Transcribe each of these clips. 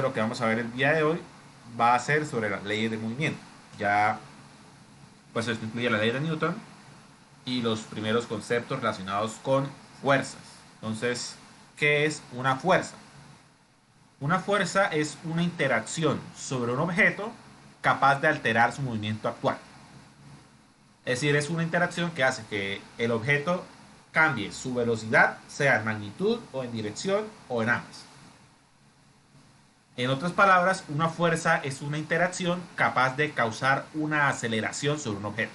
Lo que vamos a ver el día de hoy va a ser sobre las leyes del movimiento. Ya, pues esto incluye la ley de Newton y los primeros conceptos relacionados con fuerzas. Entonces, ¿qué es una fuerza? Una fuerza es una interacción sobre un objeto capaz de alterar su movimiento actual. Es decir, es una interacción que hace que el objeto cambie su velocidad, sea en magnitud o en dirección o en ambas. En otras palabras, una fuerza es una interacción capaz de causar una aceleración sobre un objeto.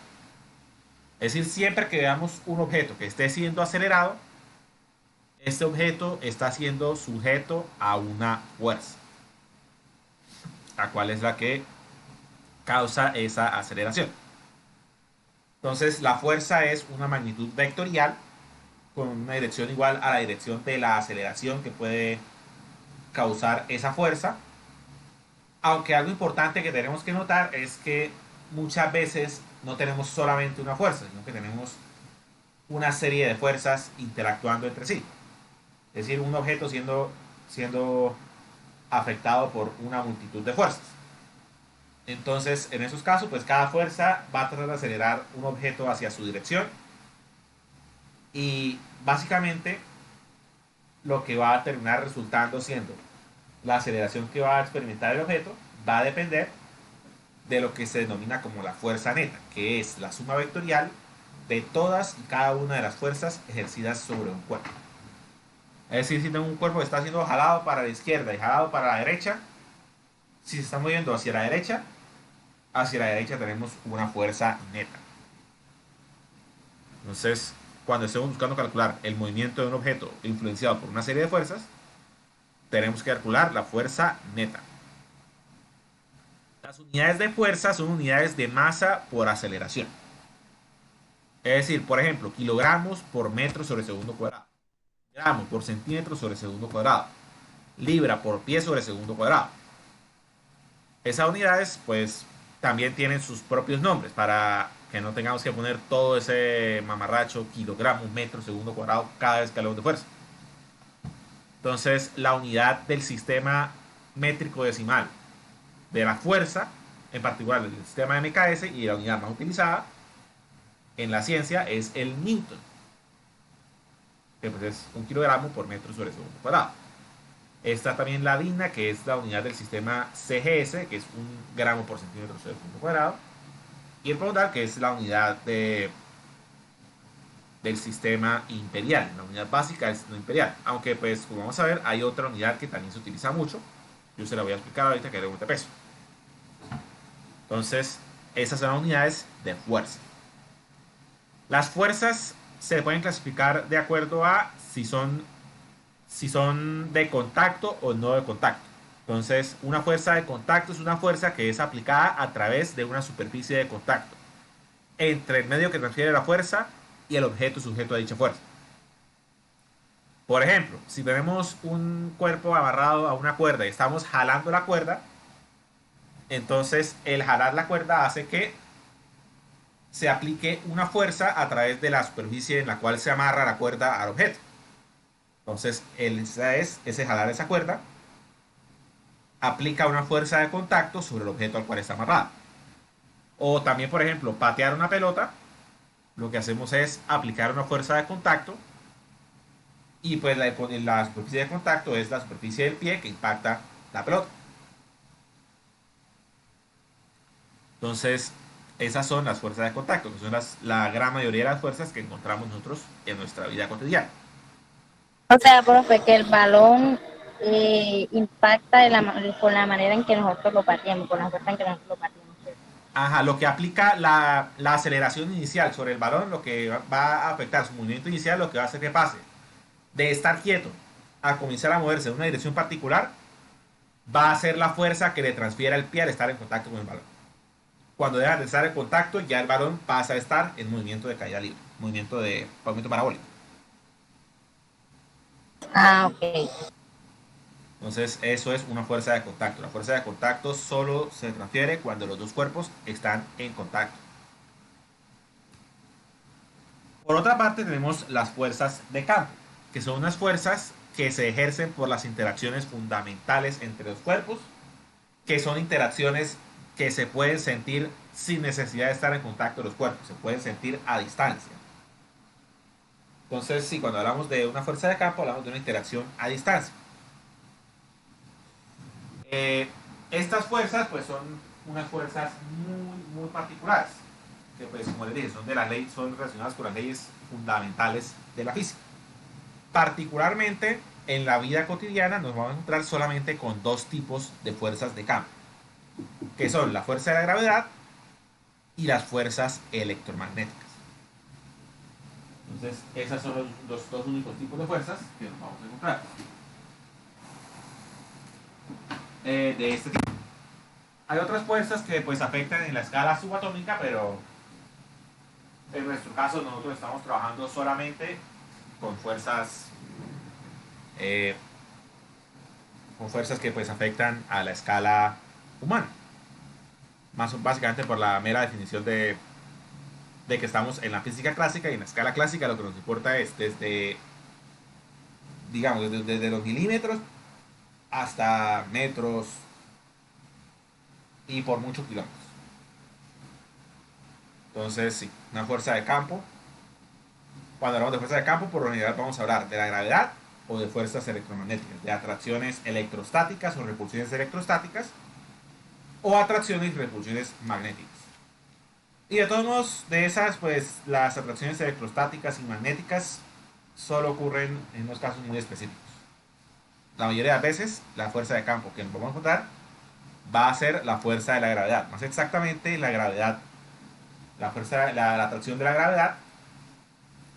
Es decir, siempre que veamos un objeto que esté siendo acelerado, este objeto está siendo sujeto a una fuerza, la cual es la que causa esa aceleración. Entonces, la fuerza es una magnitud vectorial con una dirección igual a la dirección de la aceleración que puede causar esa fuerza. Aunque algo importante que tenemos que notar es que muchas veces no tenemos solamente una fuerza, sino que tenemos una serie de fuerzas interactuando entre sí. Es decir, un objeto siendo afectado por una multitud de fuerzas. Entonces, en esos casos, pues cada fuerza va a tratar de acelerar un objeto hacia su dirección y básicamente lo que va a terminar resultando siendo la aceleración que va a experimentar el objeto va a depender de lo que se denomina como la fuerza neta, que es la suma vectorial de todas y cada una de las fuerzas ejercidas sobre un cuerpo. Es decir, si tengo un cuerpo que está siendo jalado para la izquierda y jalado para la derecha, si se está moviendo hacia la derecha tenemos una fuerza neta. Entonces, cuando estemos buscando calcular el movimiento de un objeto influenciado por una serie de fuerzas, tenemos que calcular la fuerza neta. Las unidades de fuerza son unidades de masa por aceleración. Es decir, por ejemplo, kilogramos por metro sobre segundo cuadrado, gramo por centímetro sobre segundo cuadrado, libra por pie sobre segundo cuadrado. Esas unidades, pues, también tienen sus propios nombres para que no tengamos que poner todo ese mamarracho, kilogramos, metro, segundo cuadrado, cada vez que hablamos de fuerza. Entonces, la unidad del sistema métrico decimal de la fuerza, en particular del sistema MKS y la unidad más utilizada en la ciencia es el Newton, que pues es un kilogramo por metro sobre segundo cuadrado. Está también la DINA, que es la unidad del sistema CGS, que es un gramo por centímetro sobre segundo cuadrado. Y el poundal, que es la unidad del sistema imperial. La unidad básica del sistema imperial. Aunque, pues, como vamos a ver, hay otra unidad que también se utiliza mucho. Yo se la voy a explicar ahorita, que es la unidad de peso. Entonces, esas son las unidades de fuerza. Las fuerzas se pueden clasificar de acuerdo a si son de contacto o no de contacto. Entonces, una fuerza de contacto es una fuerza que es aplicada a través de una superficie de contacto entre el medio que transfiere la fuerza y el objeto sujeto a dicha fuerza. Por ejemplo, si tenemos un cuerpo amarrado a una cuerda y estamos jalando la cuerda, entonces el jalar la cuerda hace que se aplique una fuerza a través de la superficie en la cual se amarra la cuerda al objeto. Entonces, ese jalar esa cuerda aplica una fuerza de contacto sobre el objeto al cual está amarrado. O también, por ejemplo, patear una pelota, lo que hacemos es aplicar una fuerza de contacto y pues la superficie de contacto es la superficie del pie que impacta la pelota. Entonces, esas son las fuerzas de contacto, que son la gran mayoría de las fuerzas que encontramos nosotros en nuestra vida cotidiana. O sea, profe, que el balón impacta con la manera en que nosotros lo pateamos, con la fuerza en que nosotros lo pateamos. Ajá, lo que aplica la aceleración inicial sobre el balón, lo que va a afectar su movimiento inicial, lo que va a hacer que pase de estar quieto a comenzar a moverse en una dirección particular, va a ser la fuerza que le transfiera el pie al estar en contacto con el balón. Cuando deja de estar en contacto, ya el balón pasa a estar en movimiento de caída libre, movimiento parabólico. Ah, ok. Entonces, eso es una fuerza de contacto. La fuerza de contacto solo se transfiere cuando los dos cuerpos están en contacto. Por otra parte, tenemos las fuerzas de campo, que son unas fuerzas que se ejercen por las interacciones fundamentales entre los cuerpos, que son interacciones que se pueden sentir sin necesidad de estar en contacto de los cuerpos, se pueden sentir a distancia. Entonces, sí, cuando hablamos de una fuerza de campo, hablamos de una interacción a distancia. Eh, Estas fuerzas, pues, son unas fuerzas muy particulares, que, pues, como les dije, son de la ley, son relacionadas con las leyes fundamentales de la física. Particularmente en la vida cotidiana nos vamos a encontrar solamente con dos tipos de fuerzas de campo, que son la fuerza de la gravedad y las fuerzas electromagnéticas. Entonces, esos son los dos únicos tipos de fuerzas que nos vamos a encontrar de este tipo. Hay otras fuerzas que pues afectan en la escala subatómica, pero en nuestro caso nosotros estamos trabajando solamente con eh, fuerzas que pues afectan a la escala humana. Más básicamente por la mera definición de que estamos en la física clásica, y en la escala clásica lo que nos importa es desde, digamos, desde los milímetros hasta metros y por muchos kilómetros. Entonces, sí, una fuerza de campo. Cuando hablamos de fuerza de campo, por lo general vamos a hablar de la gravedad o de fuerzas electromagnéticas, de atracciones electrostáticas o repulsiones electrostáticas, o atracciones y repulsiones magnéticas. Y de todos modos, de esas, pues las atracciones electrostáticas y magnéticas solo ocurren en unos casos muy específicos. La mayoría de las veces, la fuerza de campo que nos vamos a encontrar va a ser la fuerza de la gravedad, más exactamente la gravedad, la atracción de la gravedad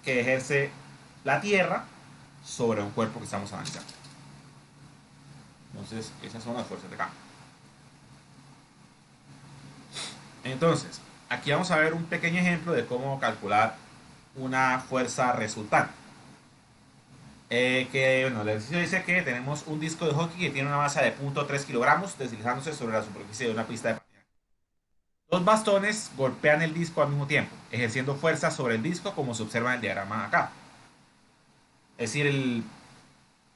que ejerce la Tierra sobre un cuerpo que estamos analizando. Entonces, esas son las fuerzas de campo. Entonces, aquí vamos a ver un pequeño ejemplo de cómo calcular una fuerza resultante. Bueno, el ejercicio dice que tenemos un disco de hockey que tiene una masa de 0.3 kilogramos deslizándose sobre la superficie de una pista de patinaje. Dos bastones golpean el disco al mismo tiempo, ejerciendo fuerza sobre el disco como se observa en el diagrama acá. Es decir,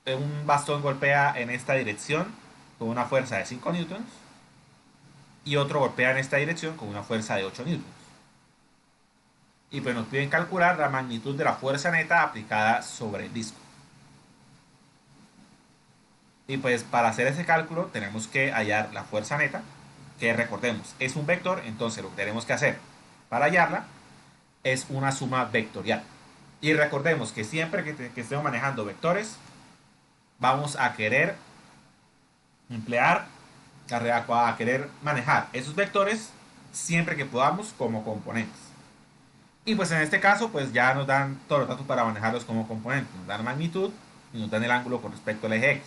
un bastón golpea en esta dirección con una fuerza de 5 newtons y otro golpea en esta dirección con una fuerza de 8 newtons. Y pues nos piden calcular la magnitud de la fuerza neta aplicada sobre el disco. Y pues para hacer ese cálculo tenemos que hallar la fuerza neta, que recordemos es un vector, entonces lo que tenemos que hacer para hallarla es una suma vectorial. Y recordemos que siempre que estemos manejando vectores, vamos a querer emplear, a querer manejar esos vectores siempre que podamos como componentes. Y pues en este caso, pues ya nos dan todos los datos para manejarlos como componentes. Nos dan magnitud y nos dan el ángulo con respecto al eje X.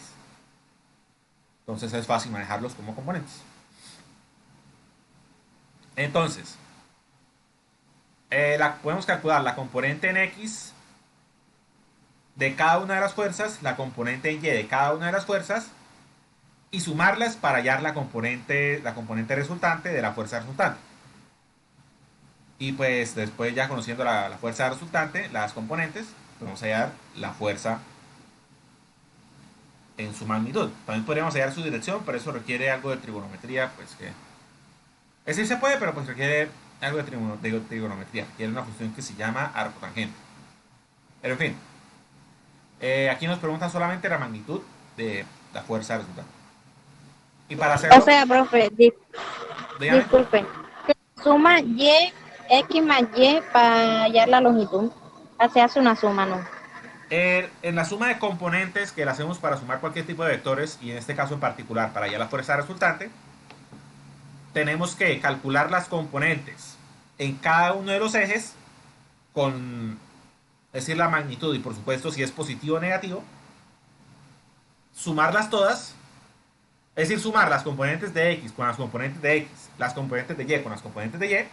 Entonces es fácil manejarlos como componentes. Entonces, podemos calcular la componente en X de cada una de las fuerzas, la componente en Y de cada una de las fuerzas, y sumarlas para hallar la componente resultante de la fuerza resultante. Y pues después, ya conociendo la fuerza resultante, las componentes, pues vamos a hallar la fuerza en su magnitud. También podríamos hallar su dirección, pero eso requiere algo de trigonometría, pues que... Es decir, se puede, pero pues requiere algo de trigonometría. Requiere una función que se llama arcotangente. Pero en fin, aquí nos preguntan solamente la magnitud de la fuerza resultante. Y para O hacerlo, sea, profe, dígame. disculpe. Suma Y, X más Y para hallar la longitud. Se hace una suma, ¿no? En la suma de componentes que la hacemos para sumar cualquier tipo de vectores, y en este caso en particular para hallar la fuerza resultante, tenemos que calcular las componentes en cada uno de los ejes con, es decir, la magnitud y por supuesto si es positivo o negativo, sumarlas todas, es decir, sumar las componentes de X con las componentes de X, las componentes de Y con las componentes de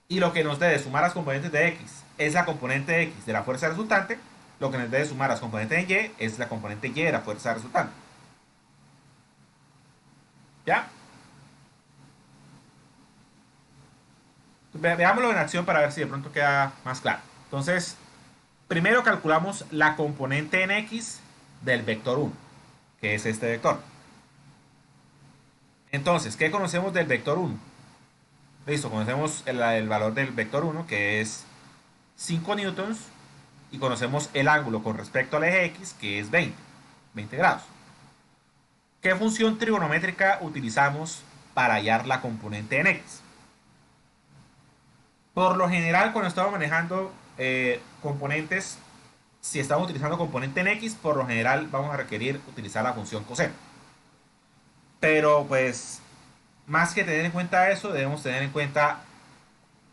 Y lo que nos debe sumar las componentes de X es la componente X de la fuerza resultante, lo que nos debe sumar las componentes de Y es la componente Y de la fuerza resultante. ¿Ya? Veámoslo en acción para ver si de pronto queda más claro. Entonces, Primero calculamos la componente en X del vector 1, que es este vector. Entonces, ¿qué conocemos del vector 1? Listo, conocemos el valor del vector 1, que es 5 newtons, y conocemos el ángulo con respecto al eje X, que es 20 grados. ¿Qué función trigonométrica utilizamos para hallar la componente en X? Por lo general, cuando estamos manejando componentes, si estamos utilizando componente en X, por lo general vamos a requerir utilizar la función coseno. Pero pues, más que tener en cuenta eso, debemos tener en cuenta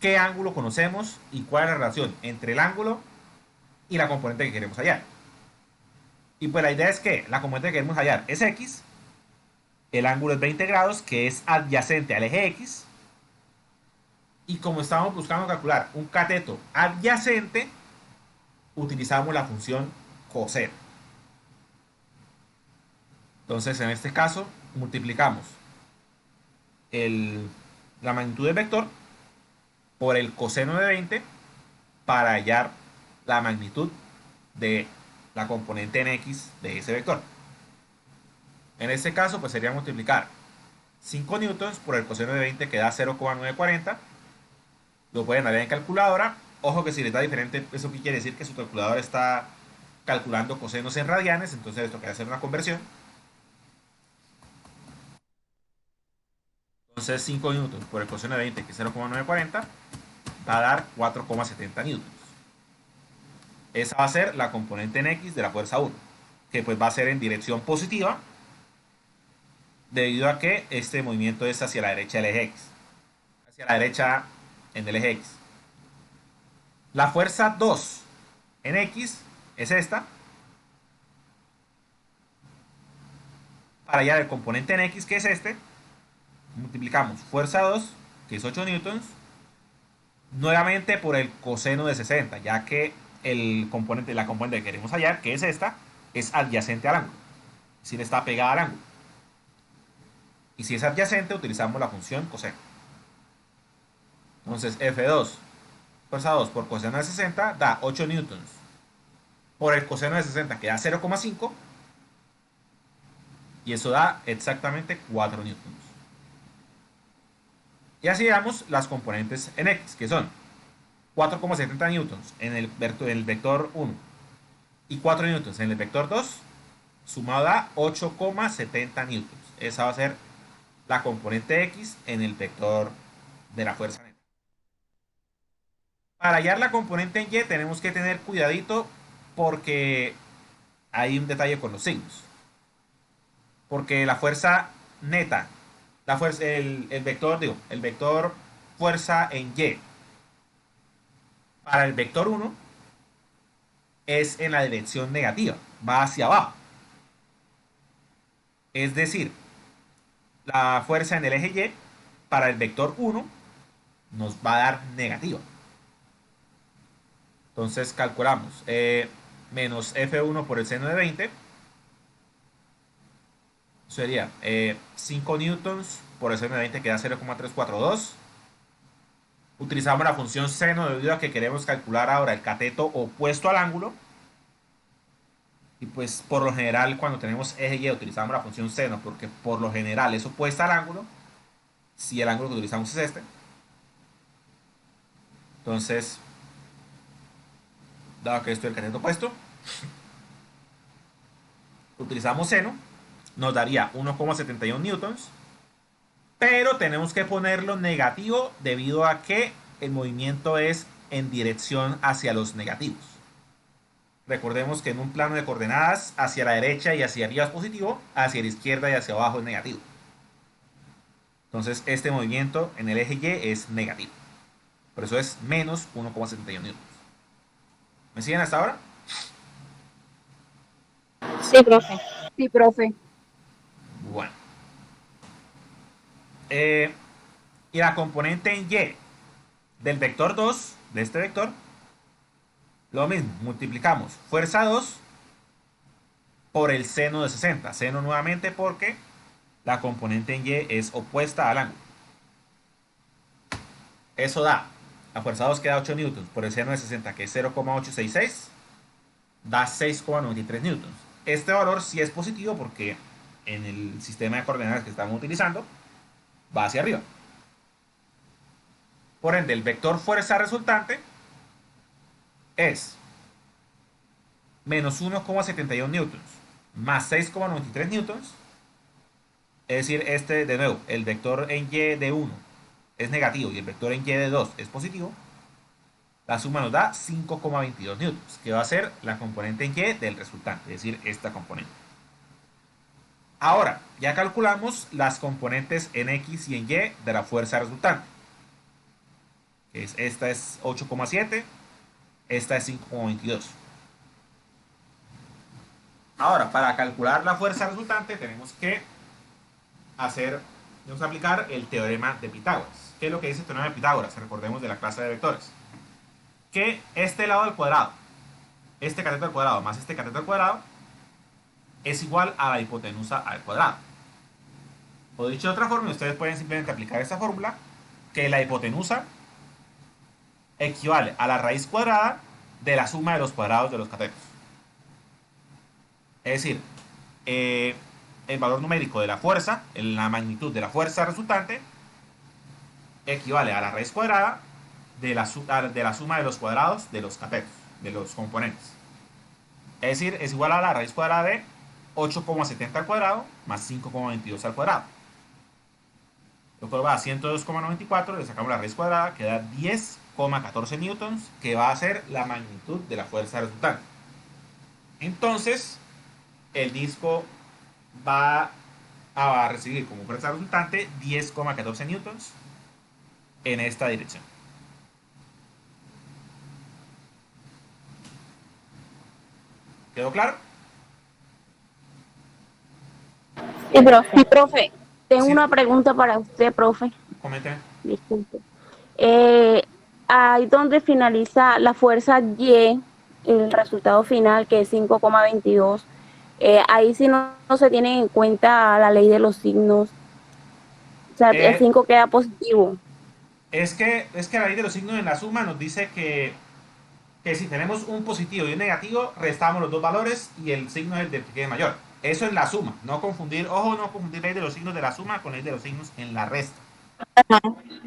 qué ángulo conocemos y cuál es la relación entre el ángulo y la componente que queremos hallar. Y pues la idea es que la componente que queremos hallar es X, el ángulo es 20 grados, que es adyacente al eje X, y como estamos buscando calcular un cateto adyacente, utilizamos la función coseno. Entonces, en este caso, multiplicamos la magnitud del vector por el coseno de 20 para hallar la magnitud de la componente en X de ese vector. En este caso, pues sería multiplicar 5 newtons por el coseno de 20, que da 0,940. Lo pueden hallar en calculadora. Ojo que si les da diferente, eso quiere decir que su calculadora está calculando cosenos en radianes, entonces les toca hacer una conversión. Entonces 5 newtons por el coseno de 20, que es 0,940, va a dar 4,70 newtons. Esa va a ser la componente en X de la fuerza 1, que pues va a ser en dirección positiva, debido a que este movimiento es hacia la derecha del eje X. Hacia la derecha en el eje X. La fuerza 2 en X es esta. Para hallar el componente en X, que es este, multiplicamos fuerza 2, que es 8 newtons, nuevamente por el coseno de 60, ya que la componente que queremos hallar, que es esta, es adyacente al ángulo. Es decir, está pegada al ángulo. Y si es adyacente, utilizamos la función coseno. Entonces, F2, fuerza 2 por coseno de 60, da 8 newtons. Por el coseno de 60, que da 0,5. Y eso da exactamente 4 newtons. Y así damos las componentes en X, que son 4,70 newtons en el vector 1 y 4 newtons en el vector 2, sumado a 8,70 newtons. Esa va a ser la componente X en el vector de la fuerza neta. Para hallar la componente en Y tenemos que tener cuidadito porque hay un detalle con los signos. Porque la fuerza neta, el vector fuerza en Y, para el vector 1 es en la dirección negativa, va hacia abajo. Es decir, la fuerza en el eje Y para el vector 1 nos va a dar negativa. Entonces calculamos menos F1 por el seno de 20 sería 5 newtons por el seno de 20, que da 0,342. Utilizamos la función seno debido a que queremos calcular ahora el cateto opuesto al ángulo. Y pues por lo general cuando tenemos eje Y utilizamos la función seno porque por lo general es opuesta al ángulo, si el ángulo que utilizamos es este. Entonces, dado que esto es el cateto opuesto, utilizamos seno, nos daría 1,71 newtons, pero tenemos que ponerlo negativo debido a que el movimiento es en dirección hacia los negativos. Recordemos que en un plano de coordenadas, hacia la derecha y hacia arriba es positivo, hacia la izquierda y hacia abajo es negativo. Entonces este movimiento en el eje Y es negativo. Por eso es menos 1,71 newtons. ¿Me siguen hasta ahora? Sí, profe. Sí, profe. Bueno. Y la componente en Y del vector 2, de este vector, lo mismo, multiplicamos fuerza 2 por el seno de 60. Seno nuevamente porque la componente en Y es opuesta al ángulo. Eso da, la fuerza 2 queda 8 newtons por el seno de 60, que es 0,866. da 6,93 newtons. Este valor sí es positivo porque en el sistema de coordenadas que estamos utilizando va hacia arriba. Por ende, el vector fuerza resultante es menos 1,71 newtons más 6,93 newtons. Es decir, este de nuevo, el vector en y de 1 es negativo y el vector en y de 2 es positivo. La suma nos da 5,22 newtons, que va a ser la componente en y del resultante, es decir, esta componente. Ahora, ya calculamos las componentes en x y en y de la fuerza resultante. Esta es 8,7, esta es 5,22. Ahora, para calcular la fuerza resultante tenemos que aplicar el teorema de Pitágoras. ¿Qué es lo que dice el teorema de Pitágoras? Recordemos de la clase de vectores. Que este lado al cuadrado, este cateto al cuadrado más este cateto al cuadrado, es igual a la hipotenusa al cuadrado. O dicho de otra forma, ustedes pueden simplemente aplicar esta fórmula, que la hipotenusa equivale a la raíz cuadrada de la suma de los cuadrados de los catetos. Es decir, el valor numérico de la fuerza, la magnitud de la fuerza resultante, equivale a la raíz cuadrada de la suma de los cuadrados de los catetos, de los componentes. Es decir, es igual a la raíz cuadrada de 8,70 al cuadrado más 5,22 al cuadrado. Lo cual va a 102,94, le sacamos la raíz cuadrada, que da 10,14 newtons, que va a ser la magnitud de la fuerza resultante. Entonces, el disco va a recibir como fuerza resultante 10,14 newtons en esta dirección. ¿Quedó claro? Sí, profe. Sí, profe, tengo Sí. una pregunta para usted, profe. Comente. Disculpe. Ahí donde finaliza la fuerza Y, el resultado final, que es 5,22, ahí sí no se tiene en cuenta la ley de los signos. O sea, el 5 queda positivo. Es que la ley de los signos en la suma nos dice que si tenemos un positivo y un negativo, restamos los dos valores y el signo es el del que quede mayor. Eso es la suma. No confundir, ojo, no confundir ley de los signos de la suma con ley de los signos en la resta.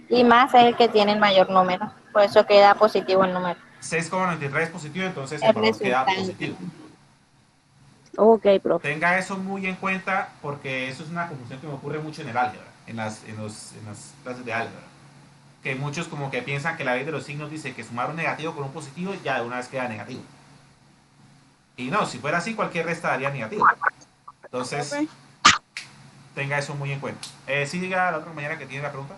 Y más es el que tiene el mayor número. Por eso queda positivo el número. 6,93 es positivo, entonces el El valor queda resultante. positivo. Ok, profe. Tenga eso muy en cuenta porque eso es una confusión que me ocurre mucho en el álgebra, en las clases de álgebra. Que muchos como que piensan que la ley de los signos dice que sumar un negativo con un positivo ya de una vez queda negativo. Y no, si fuera así, cualquier resta daría negativo. Entonces, Profe, tenga eso muy en cuenta. Sí, diga a la otra compañera que tiene la pregunta.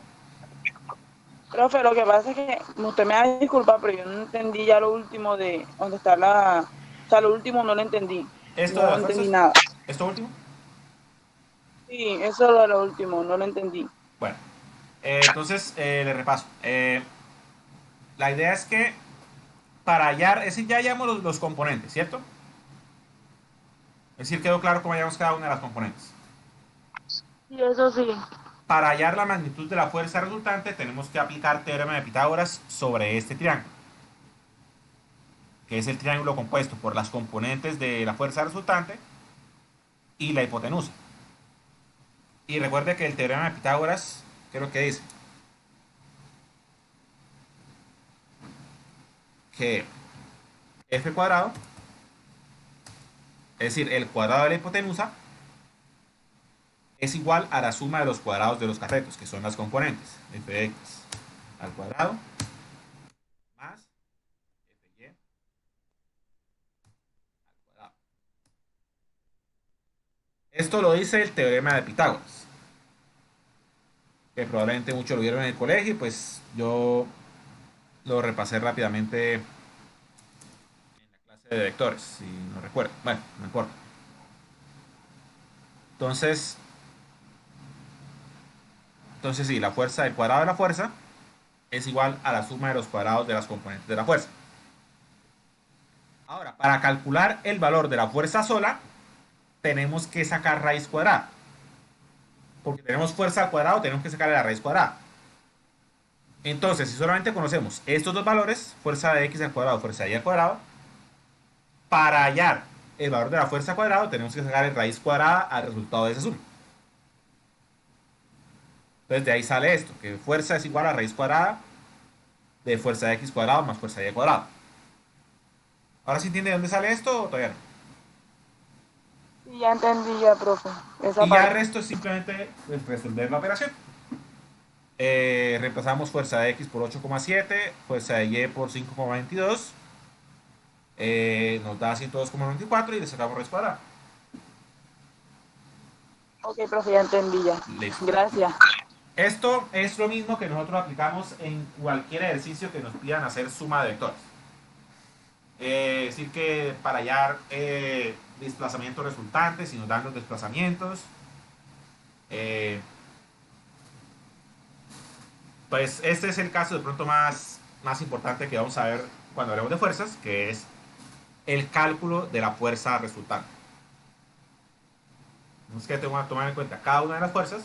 profe, lo que pasa es que usted me va a disculpar, pero yo no entendí ya lo último de donde está la... O sea, lo último no lo entendí. ¿Esto de No las entendí fuerzas? nada. ¿Esto último? Sí, eso es lo último, no lo entendí. Bueno, entonces le repaso. La idea es que para hallar, es decir, ya hallamos los componentes, ¿cierto? Es decir, quedó claro cómo hallamos cada una de las componentes. Sí, eso sí. Para hallar la magnitud de la fuerza resultante, tenemos que aplicar teorema de Pitágoras sobre este triángulo, que es el triángulo compuesto por las componentes de la fuerza resultante y la hipotenusa. Y recuerde que el teorema de Pitágoras, ¿qué es lo que dice? Que f cuadrado, es decir, el cuadrado de la hipotenusa, es igual a la suma de los cuadrados de los catetos, que son las componentes. F de x al cuadrado más fy al cuadrado. Esto lo dice el teorema de Pitágoras, que probablemente muchos lo vieron en el colegio, pues yo lo repasé rápidamente en la clase de vectores, si no recuerdo. Bueno, no importa. Entonces sí, la fuerza, el cuadrado de la fuerza es igual a la suma de los cuadrados de las componentes de la fuerza. Ahora, para calcular el valor de la fuerza sola, tenemos que sacar raíz cuadrada. Porque tenemos fuerza al cuadrado, tenemos que sacarle la raíz cuadrada. Entonces, si solamente conocemos estos dos valores, fuerza de x al cuadrado, fuerza de y al cuadrado, para hallar el valor de la fuerza cuadrada, tenemos que sacar el raíz cuadrada al resultado de esa suma. Entonces de ahí sale esto, que fuerza es igual a raíz cuadrada de fuerza de x cuadrado más fuerza de y cuadrado. ¿Ahora sí entiende de dónde sale esto o todavía no? Sí, ya entendí ya, profe. Esa Y ya el parte. resto es simplemente pues, resolver la operación. Reemplazamos fuerza de x por 8,7, fuerza de y por 5,22. Nos da 102,94 y le sacamos raíz cuadrada. Ok, profe, ya entendí ya. Listo. Gracias. Esto es lo mismo que nosotros aplicamos en cualquier ejercicio que nos pidan hacer suma de vectores. Es decir, que para hallar desplazamientos resultantes, si nos dan los desplazamientos, pues este es el caso de pronto más importante que vamos a ver cuando hablemos de fuerzas, que es el cálculo de la fuerza resultante. Tenemos que tomar en cuenta cada una de las fuerzas,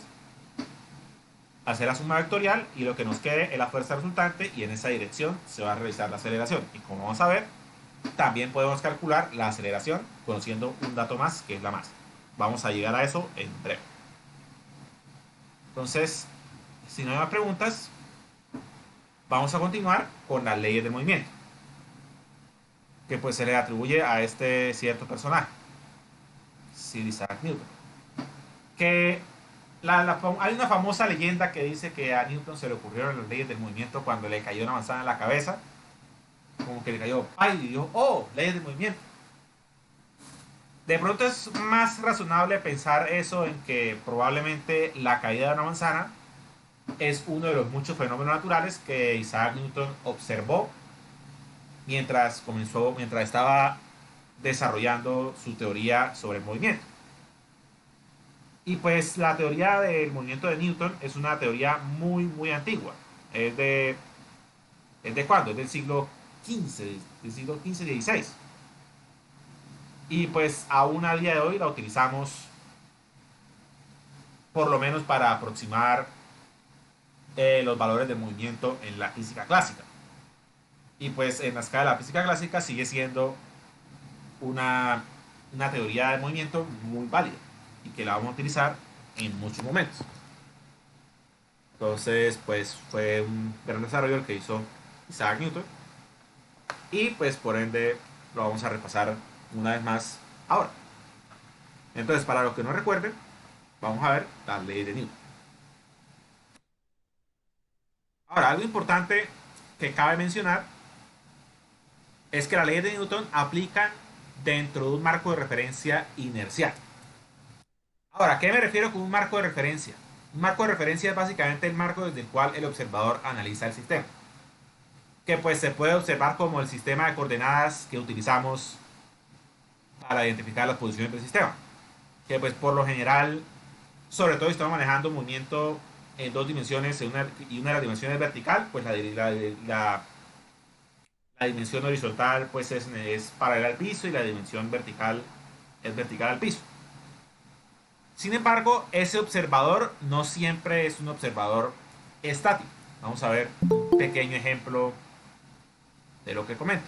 hacer la suma vectorial y lo que nos quede es la fuerza resultante, y en esa dirección se va a realizar la aceleración. Y como vamos a ver, también podemos calcular la aceleración conociendo un dato más, que es la masa. Vamos a llegar a eso en breve. Entonces, si no hay más preguntas, vamos a continuar con las leyes del movimiento, que pues se le atribuye a este cierto personaje, Sir Isaac Newton. Que hay una famosa leyenda que dice que a Newton se le ocurrieron las leyes del movimiento cuando le cayó una manzana en la cabeza, como que le cayó, ¡ay! Y dijo, ¡oh! Leyes del movimiento. De pronto es más razonable pensar eso en que probablemente la caída de una manzana es uno de los muchos fenómenos naturales que Isaac Newton observó mientras estaba desarrollando su teoría sobre el movimiento. Y pues la teoría del movimiento de Newton es una teoría muy antigua. ¿Es de cuándo? Es del siglo XV, XVI. Y pues aún a día de hoy la utilizamos por lo menos para aproximar los valores del movimiento en la física clásica. Y pues en la escala de la física clásica sigue siendo una teoría de movimiento muy válida y que la vamos a utilizar en muchos momentos. Entonces, pues fue un gran desarrollo el que hizo Isaac Newton, y pues por ende lo vamos a repasar una vez más ahora. Entonces, para los que no recuerden, vamos a ver la ley de Newton. Ahora, algo importante que cabe mencionar es que las leyes de Newton aplican dentro de un marco de referencia inercial. Ahora, ¿qué me refiero con un marco de referencia? Un marco de referencia es básicamente el marco desde el cual el observador analiza el sistema, que pues se puede observar como el sistema de coordenadas que utilizamos para identificar las posiciones del sistema, que pues por lo general, sobre todo si estamos manejando movimiento en dos dimensiones y una de las dimensiones vertical, pues la dimensión horizontal pues es paralela al piso y la dimensión vertical es vertical al piso. Sin embargo, ese observador no siempre es un observador estático. Vamos a ver un pequeño ejemplo de lo que comento.